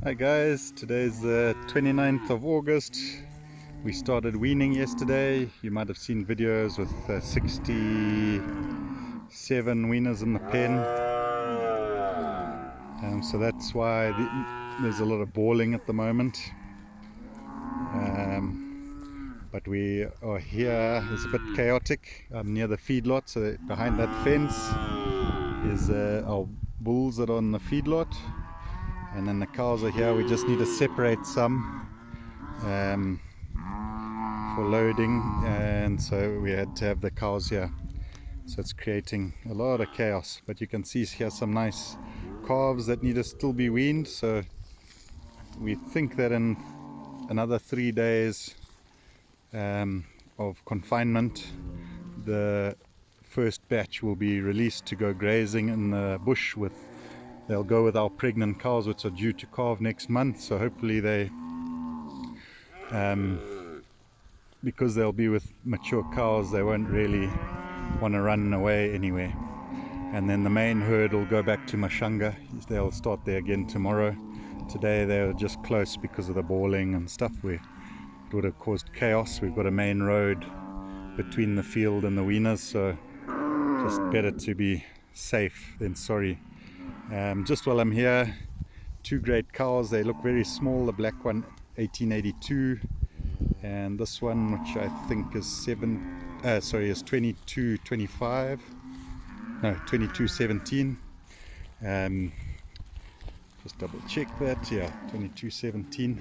Hi guys, today's the 29th of August. We started weaning yesterday. You might have seen videos with 67 weaners in the pen. So that's why there's a lot of bawling at the moment. But we are here. It's a bit chaotic. I'm near the feedlot, so behind that fence is our bulls that are on the feedlot. And then the cows are here. We just need to separate some for loading, and so we had to have the cows here. So it's creating a lot of chaos. But you can see here some nice calves that need to still be weaned. So we think that in another 3 days of confinement, the first batch will be released to go grazing in the bush with. They'll go with our pregnant cows, which are due to calve next month. So hopefully they, because they'll be with mature cows, they won't really want to run away anywhere. And then the main herd will go back to Mashanga. They'll start there again tomorrow. Today they were just close because of the bawling and stuff. It would have caused chaos. We've got a main road between the field and the weaners, so just better to be safe than sorry. Just while I'm here, two great cows. They look very small. The black one 1882, and this one, which I think is 2225, no, 2217. Just double check that. Yeah, 2217.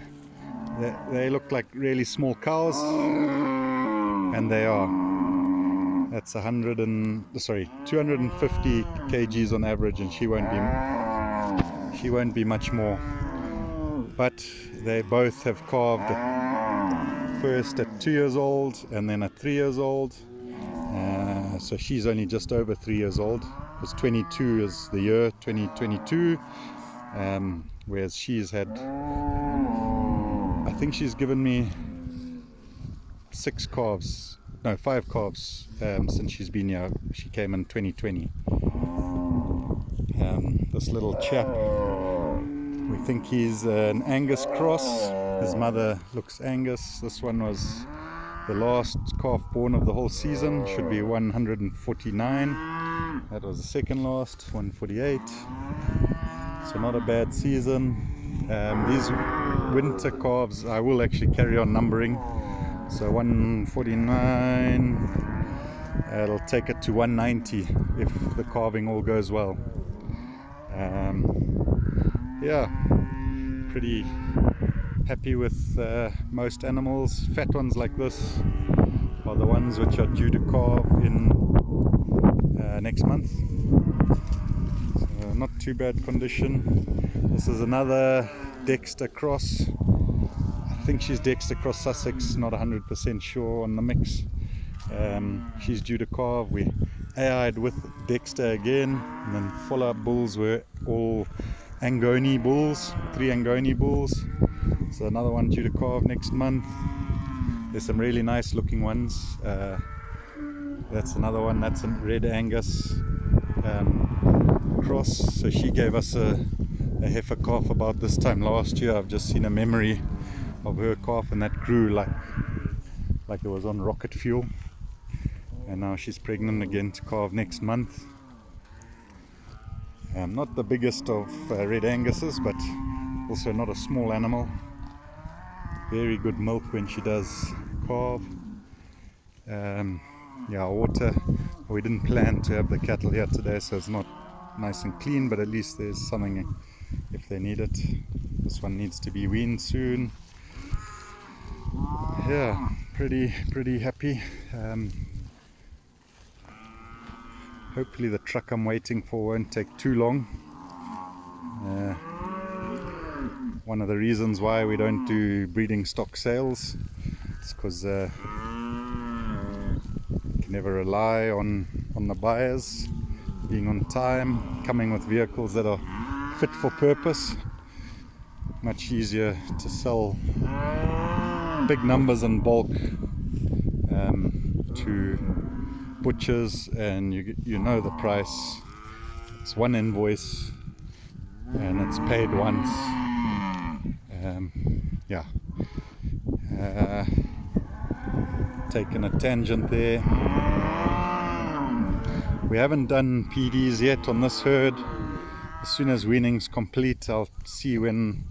They look like really small cows, and they are. That's 250 kgs on average, and she won't be much more. But they both have calved first at 2 years old and then at 3 years old. So she's only just over 3 years old, because 22 is the year 2022, whereas she's had, I think she's given me 5 calves since she's been here. She came in 2020. This little chap, we think he's an Angus cross. His mother looks Angus. This one was the last calf born of the whole season. Should be 149. That was the second last, 148. So not a bad season. These winter calves I will actually carry on numbering. So 149, it'll take it to 190 if the calving all goes well. Yeah, pretty happy with most animals. Fat ones like this are the ones which are due to calve in next month. So not too bad condition. This is another Dexter cross. I think she's Dexter cross Sussex, not 100% sure on the mix. She's due to calve. We AI'd with Dexter again, and then follow-up bulls were all Angoni bulls, 3 Angoni bulls. So another one due to calve next month. There's some really nice looking ones. That's another one. That's a red Angus cross. So she gave us a heifer calf about this time last year. I've just seen a memory of her calf, and that grew like it was on rocket fuel. And now she's pregnant again to calve next month. Not the biggest of red Angus's, but also not a small animal. Very good milk when she does calve. Yeah, water. We didn't plan to have the cattle here today, so it's not nice and clean, but at least there's something if they need it. This one needs to be weaned soon. Yeah, pretty happy. Hopefully the truck I'm waiting for won't take too long. One of the reasons why we don't do breeding stock sales is because you can never rely on the buyers being on time, coming with vehicles that are fit for purpose. Much easier to sell big numbers in bulk to butchers, and you know the price. It's one invoice and it's paid once. Yeah, taken a tangent there. We haven't done PDs yet on this herd. As soon as weaning's complete, I'll see when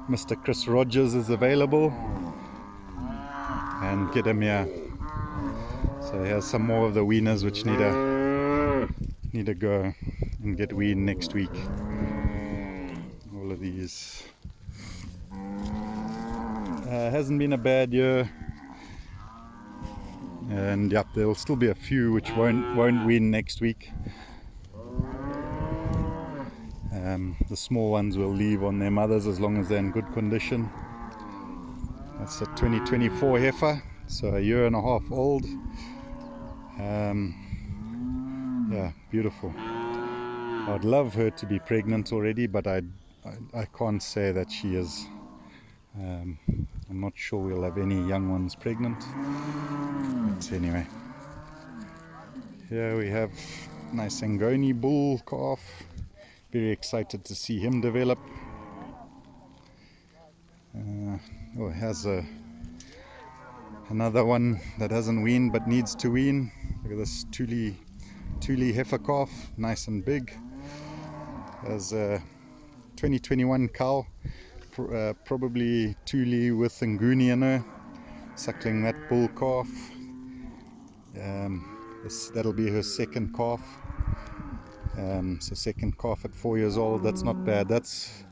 Mr. Chris Rogers is available and get him here. So here's some more of the weaners which need to go and get weaned next week. All of these. Hasn't been a bad year, and yep, there'll still be a few which won't wean next week. The small ones will leave on their mothers as long as they're in good condition. That's a 2024 heifer, so a year and a half old. Yeah, beautiful. I'd love her to be pregnant already, but I can't say that she is. I'm not sure we'll have any young ones pregnant. But anyway, here we have nice Angoni bull calf. Very excited to see him develop. Oh, here's another one that hasn't weaned but needs to wean. Look at this Thule heifer calf, nice and big. There's a 2021 cow, probably Thule with Angoni in her, suckling that bull calf. That'll be her second calf. So second calf at 4 years old. That's not bad. That's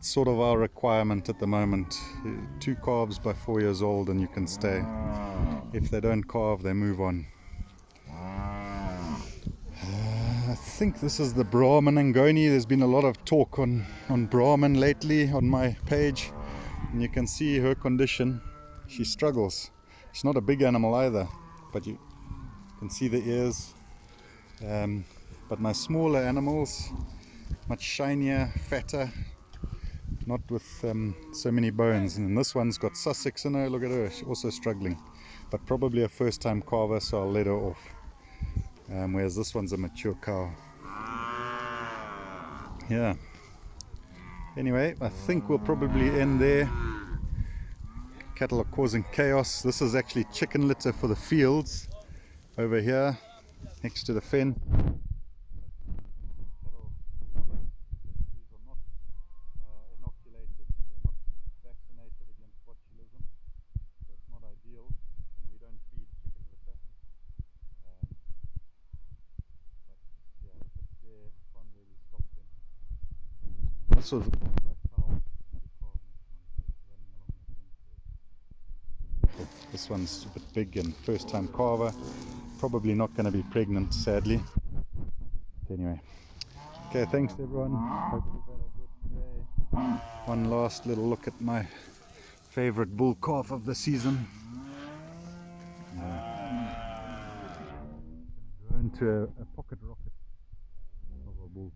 sort of our requirement at the moment. 2 calves by 4 years old and you can stay. If they don't calve, they move on. I think this is the Brahman Angoni. There's been a lot of talk on Brahman lately on my page, and you can see her condition. She struggles. She's not a big animal either, but you can see the ears. But my smaller animals, much shinier, fatter, not with so many bones. And this one's got Sussex in her. Look at her, she's also struggling, but probably a first time calver, so I'll let her off. Whereas this one's a mature cow. Yeah. Anyway, I think we'll probably end there. Cattle are causing chaos. This is actually chicken litter for the fields over here next to the fen. This was this one's a bit big and first time calver, probably not going to be pregnant, sadly. But anyway, okay, thanks everyone. Hope you've had a good day. One last little look at my favorite bull calf of the season. Go into a pocket rocket of a bull.